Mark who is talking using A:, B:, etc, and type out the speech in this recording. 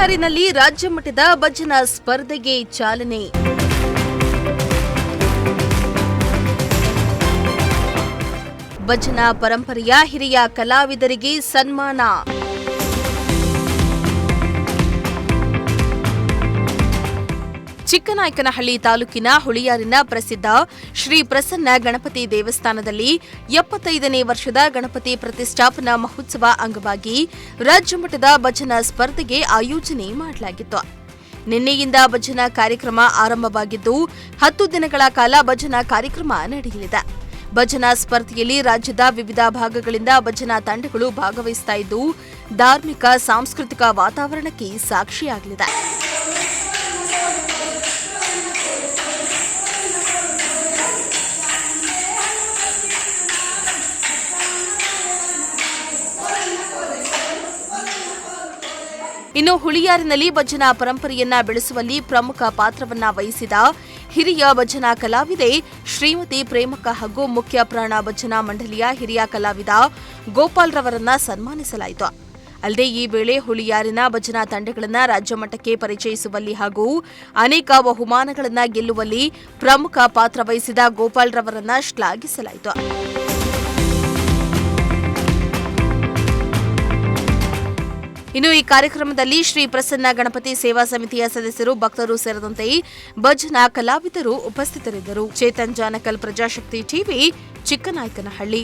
A: ಹುಳಿಯಾರಿನಲ್ಲಿ ರಾಜ್ಯ ಮಟ್ಟದ ಭಜನಾ ಸ್ಪರ್ಧೆಗೆ ಚಾಲನೆ. ಭಜನಾ ಪರಂಪರೆಯ ಹಿರಿಯ ಕಲಾವಿದರಿಗೆ ಸನ್ಮಾನ. ಚಿಕ್ಕನಾಯಕನಹಳ್ಳಿ ತಾಲೂಕಿನ ಹುಳಿಯಾರಿನ ಪ್ರಸಿದ್ಧ ಶ್ರೀ ಪ್ರಸನ್ನ ಗಣಪತಿ ದೇವಸ್ಥಾನದಲ್ಲಿ 75ನೇ ವರ್ಷದ ಗಣಪತಿ ಪ್ರತಿಷ್ಠಾಪನಾ ಮಹೋತ್ಸವ ಅಂಗವಾಗಿ ರಾಜ್ಯಮಟ್ಟದ ಭಜನಾ ಸ್ಪರ್ಧೆಗೆ ಆಯೋಜನೆ ಮಾಡಲಾಗಿತ್ತು. ನಿನ್ನೆಯಿಂದ ಭಜನಾ ಕಾರ್ಯಕ್ರಮ ಆರಂಭವಾಗಿದ್ದು 10 ದಿನಗಳ ಕಾಲ ಭಜನಾ ಕಾರ್ಯಕ್ರಮ ನಡೆಯಲಿದೆ. ಭಜನಾ ಸ್ಪರ್ಧೆಯಲ್ಲಿ ರಾಜ್ಯದ ವಿವಿಧ ಭಾಗಗಳಿಂದ ಭಜನಾ ತಂಡಗಳು ಭಾಗವಹಿಸುತ್ತಾ ಇದ್ದು ಧಾರ್ಮಿಕ ಸಾಂಸ್ಕೃತಿಕ ವಾತಾವರಣಕ್ಕೆ ಸಾಕ್ಷಿಯಾಗಲಿದೆ. ಇನ್ನು ಹುಳಿಯಾರಿನಲ್ಲಿ ಭಜನಾ ಪರಂಪರೆಯನ್ನ ಬೆಳೆಸುವಲ್ಲಿ ಪ್ರಮುಖ ಪಾತ್ರವನ್ನ ವಹಿಸಿದ ಹಿರಿಯ ಭಜನಾ ಕಲಾವಿದೆ ಶ್ರೀಮತಿ ಪ್ರೇಮಕ್ಕ ಹಾಗೂ ಮುಖ್ಯ ಪ್ರಾಣ ಭಜನಾ ಮಂಡಳಿಯ ಹಿರಿಯ ಕಲಾವಿದ ಗೋಪಾಲ್ ರವರನ್ನ ಸನ್ಮಾನಿಸಲಾಯಿತು. ಅಲ್ಲದೆ ಈ ವೇಳೆ ಹುಳಿಯಾರಿನ ಭಜನಾ ತಂಡಗಳನ್ನು ರಾಜ್ಯ ಮಟ್ಟಕ್ಕೆ ಪರಿಚಯಿಸುವಲ್ಲಿ ಹಾಗೂ ಅನೇಕ ಬಹುಮಾನಗಳನ್ನು ಗೆಲ್ಲುವಲ್ಲಿ ಪ್ರಮುಖ ಪಾತ್ರ ವಹಿಸಿದ ಗೋಪಾಲ್ ರವರನ್ನ ಶ್ಲಾಘಿಸಲಾಯಿತು. ಇನ್ನು ಈ ಕಾರ್ಯಕ್ರಮದಲ್ಲಿ ಶ್ರೀ ಪ್ರಸನ್ನ ಗಣಪತಿ ಸೇವಾ ಸಮಿತಿಯ ಸದಸ್ಯರು, ಭಕ್ತರು ಸೇರಿದಂತೆ ಭಜನಾ ಕಲಾವಿದರು ಉಪಸ್ಥಿತರಿದ್ದರು. ಚೇತನ್ ಜಾನಕಲ್, ಪ್ರಜಾಶಕ್ತಿ ಟಿವಿ, ಚಿಕ್ಕನಾಯಕನಹಳ್ಳಿ.